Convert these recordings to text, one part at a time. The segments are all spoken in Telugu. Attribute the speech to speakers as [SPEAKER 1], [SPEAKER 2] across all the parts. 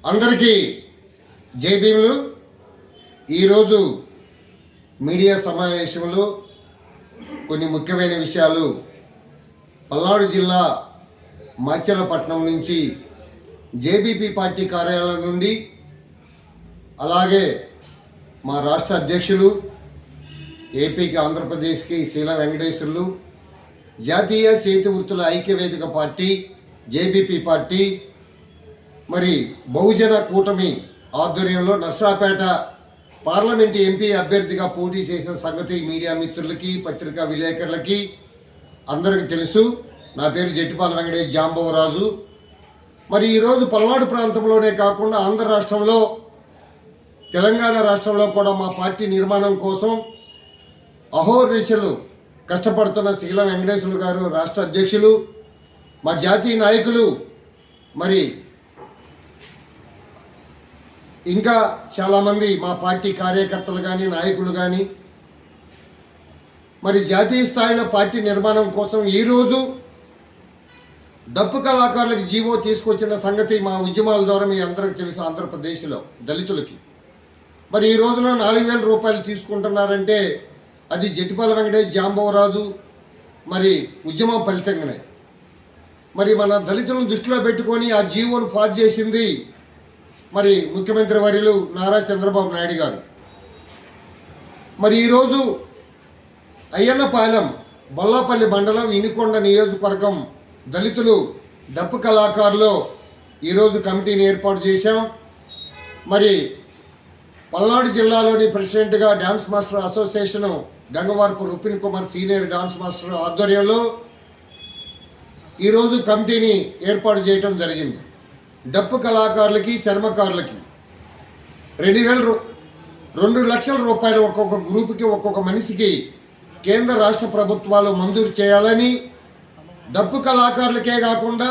[SPEAKER 1] అందరికీ జై భీములు. ఈరోజు మీడియా సమావేశంలో కొన్ని ముఖ్యమైన విషయాలు పల్నాడు జిల్లా మాచర్లపట్నం నుంచి జేబీపీ పార్టీ కార్యాలయం నుండి, అలాగే మా రాష్ట్ర అధ్యక్షులు, ఏపీకి ఆంధ్రప్రదేశ్కి శీల వెంకటేశ్వర్లు, జాతీయ చేతి వృత్తుల ఐక్యవేదిక పార్టీ జేబీపీ పార్టీ, మరి బహుజన కూటమి ఆధ్వర్యంలో నర్సాపేట పార్లమెంటు ఎంపీ అభ్యర్థిగా పోటీ చేసిన సంగతి మీడియా మిత్రులకి, పత్రికా విలేకరులకి అందరికీ తెలుసు. నా పేరు జట్టిపాల వెంకటేష్ జాంబవరాజు. మరి ఈరోజు పల్నాడు ప్రాంతంలోనే కాకుండా ఆంధ్ర రాష్ట్రంలో, తెలంగాణ రాష్ట్రంలో కూడా మా పార్టీ నిర్మాణం కోసం అహోర్నిశలు కష్టపడుతున్న శీల వెంకటేశ్వర్లు గారు రాష్ట్ర అధ్యక్షులు, మా జాతీయ నాయకులు, మరి ఇంకా చాలామంది మా పార్టీ కార్యకర్తలు కానీ నాయకులు కానీ మరి జాతీయ స్థాయిలో పార్టీ నిర్మాణం కోసం ఈరోజు డప్పు కళాకారులకు జీవో తీసుకొచ్చిన సంగతి మా ఉద్యమాల ద్వారా మీ అందరికీ తెలుసు. ఆంధ్రప్రదేశ్లో దళితులకి మరి ఈ రోజున 4,000 రూపాయలు తీసుకుంటున్నారంటే అది జట్టిపాల వెంకటేష్ జాంబవరాజు మరి ఉద్యమం ఫలితంగానే. మరి మన దళితులను దృష్టిలో పెట్టుకొని ఆ జీవోను పాస్ చేసింది మరి ముఖ్యమంత్రి వర్యులు నారా చంద్రబాబు నాయుడు గారు. మరి ఈరోజు అయ్యన్నపాలెం బొల్లాపల్లి మండలం ఇనికొండ నియోజకవర్గం దళితులు డప్పు కళాకారులు ఈరోజు కమిటీని ఏర్పాటు చేశాం. మరి పల్నాడు జిల్లాలోని ప్రెసిడెంట్గా dance master association Gangavarapu Rupin Kumar senior dance master ఆధ్వర్యంలో ఈరోజు కమిటీని ఏర్పాటు చేయడం జరిగింది. డప్పు కళాకారులకి, చర్మకారులకి 2 లక్షల రూపాయలు ఒక్కొక్క గ్రూపుకి, ఒక్కొక్క మనిషికి కేంద్ర రాష్ట్ర ప్రభుత్వాలు మంజూరు చేయాలని, డప్పు కళాకారులకే కాకుండా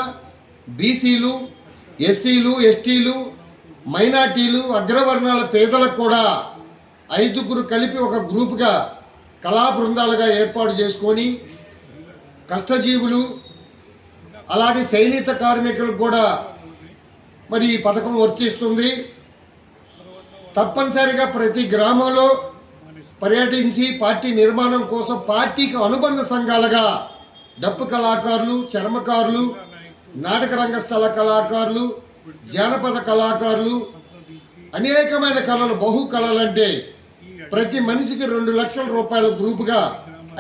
[SPEAKER 1] బీసీలు, ఎస్సీలు, ఎస్టీలు, మైనార్టీలు, అగ్రవర్ణాల పేదలకు కూడా 5 కలిపి ఒక గ్రూపుగా కళా బృందాలుగా ఏర్పాటు చేసుకొని కష్టజీవులు, అలాగే సైనిక కార్మికులకు కూడా మరి ఈ పథకం వర్తిస్తుంది. తప్పనిసరిగా ప్రతి గ్రామంలో పర్యటించి పార్టీ నిర్మాణం కోసం పార్టీకి అనుబంధ సంఘాలుగా డప్పు కళాకారులు, చర్మకారులు, నాటక రంగస్థల కళాకారులు, జానపద కళాకారులు, అనేకమైన కళలు, బహు కళలు అంటే ప్రతి మనిషికి 2 లక్షల రూపాయల గ్రూపుగా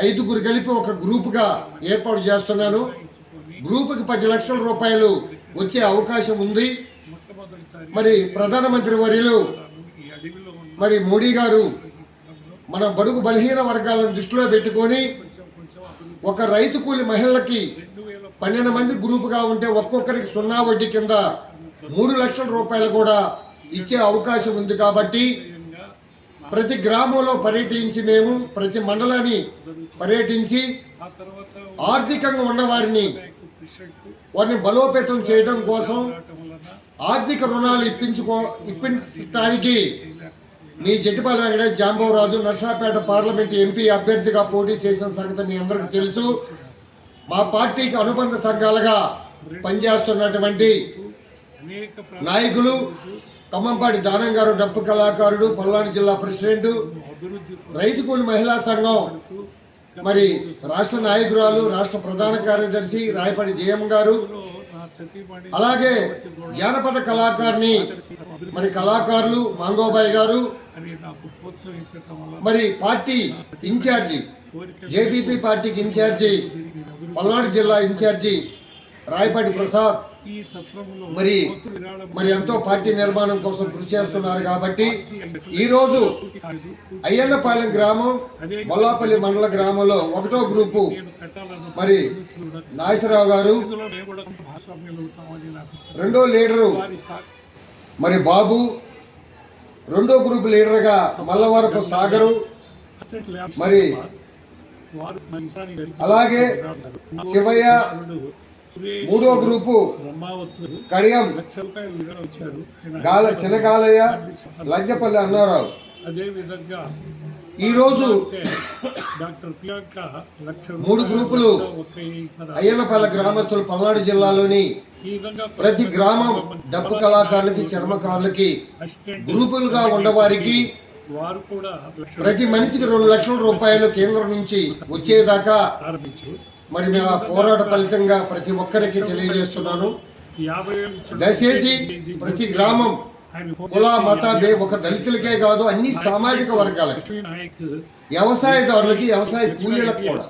[SPEAKER 1] 5 కలిపి ఒక గ్రూపుగా ఏర్పాటు చేస్తున్నాను. గ్రూపుకి 10 లక్షల రూపాయలు వచ్చే అవకాశం ఉంది. మరి ప్రధానమంత్రి వర్యులు మరి మోడీ గారు మన బడుగు బలహీన వర్గాలను దృష్టిలో పెట్టుకొని ఒక రైతు కూలి మహిళలకి 12 మంది గ్రూపుగా ఉంటే ఒక్కొక్కరికి 0 వడ్డీ కింద 3 లక్షల రూపాయలు కూడా ఇచ్చే అవకాశం ఉంది. కాబట్టి ప్రతి గ్రామంలో పర్యటించి మేము ప్రతి మండలాన్ని పర్యటించి ఆర్థికంగా ఉన్నవారిని బలోపేతం చేయడం కోసం ఆర్థిక రుణాలు ఇప్పించడానికి మీ జట్టిపాల వెంకటేష్ జాంబవరాజు నర్సాపేట పార్లమెంట్ ఎంపీ అభ్యర్థిగా పోటీ చేసిన సంగతి మీ అందరికీ తెలుసు. మా పార్టీకి అనుబంధ సంఘాలుగా పనిచేస్తున్నటువంటి నాయకులు ఖమ్మంపాటి దానం గారు డప్పు కళాకారుడు, పల్నాడు జిల్లా ప్రెసిడెంట్, రైతు కూలి మహిళా సంఘం మరి రాష్ట్ర నాయకురాలు, రాష్ట్ర ప్రధాన కార్యదర్శి రాయపడి జయమ్మ గారు, అలాగే జానపద కళాకారిణి మరి కళాకారులు మాంగోబాయ్ గారు, మరి పార్టీ ఇన్ఛార్జి జేబీపీ పార్టీకి ఇన్ఛార్జి పల్నాడు జిల్లా ఇన్ఛార్జి రాయపాటి ప్రసాద్ మరి ఎంతో పార్టీ నిర్మాణం కోసం కృషి చేస్తున్నారు. కాబట్టి ఈరోజు అయ్యన్నపాలెం గ్రామం, బొల్లాపల్లి మండల గ్రామంలో 1వ గ్రూపు మరి నాగేశ్వరరావు గారు, 2వ లీడరు మరి బాబు, 2వ గ్రూపు లీడర్గా మల్లవరపు సాగరు, మరి అలాగే శివయ్య, 3వ గ్రూపు కడియం చినకాలయ్య, లంజపల్లి అన్నారావు,
[SPEAKER 2] అదేవిధంగా
[SPEAKER 1] ఈరోజు
[SPEAKER 2] డాక్టర్ ప్రియాంక లక్ష
[SPEAKER 1] 3 గ్రూపులు అయ్యన్నపల్లి గ్రామస్తులు పల్నాడు జిల్లాలోని
[SPEAKER 2] ఈ విధంగా
[SPEAKER 1] ప్రతి గ్రామం డప్పు కళాకారులకి చర్మకారులకి గ్రూపులుగా ఉన్నవారికి
[SPEAKER 2] వారు కూడా
[SPEAKER 1] ప్రతి మనిషికి 2 లక్షల రూపాయలు కేంద్రం నుంచి వచ్చేదాకా
[SPEAKER 2] ప్రారంభించారు.
[SPEAKER 1] మరి మేము ఆ పోరాట ఫలితంగా ప్రతి ఒక్కరికి తెలియజేస్తున్నాను.
[SPEAKER 2] 50,000
[SPEAKER 1] దయచేసి ప్రతి గ్రామం కుల మత ఒక దళితులకే కాదు అన్ని సామాజిక వర్గాలకి, వ్యవసాయదారులకి, వ్యవసాయ కూలీలకు కూడా,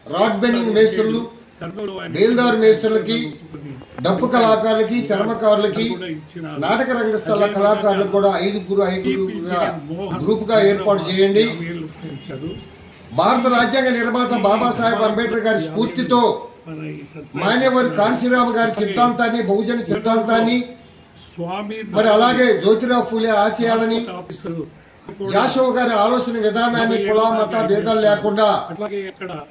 [SPEAKER 1] రాడ్ బెండింగ్ మేస్త్రులు, బేల్దార్ మేస్త్రులకి, డప్పు కళాకారులకి, చర్మకారులకి, నాటక రంగస్థల కళాకారులకు కూడా 5 గ్రూప్ గా ఏర్పాటు చేయండి. భారత రాజ్యాంగ నిర్మాత బాబాసాహెబ్ అంబేద్కర్ గారి స్ఫూర్తితో మాన్యవర్ కాంశీరామ్ గారి సిద్ధాంతాన్ని, బహుజన సిద్ధాంతాన్ని, మరి అలాగే జ్యోతిరావు ఫూలే ఆశయాలని, జాషువా గారి ఆలోచన విధానాన్ని, కుల మత భేదాలు లేకుండా,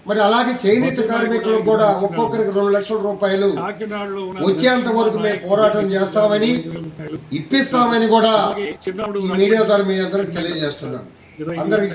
[SPEAKER 1] మరి అలాగే చేనేత కార్మికులకు కూడా ఒక్కొక్కరికి 2 లక్షల రూపాయలు వచ్చేంత వరకు మేము పోరాటం చేస్తామని, ఇప్పిస్తామని కూడా ఈ మీడియా ద్వారా మీ అందరికి తెలియజేస్తున్నాను. అందరికి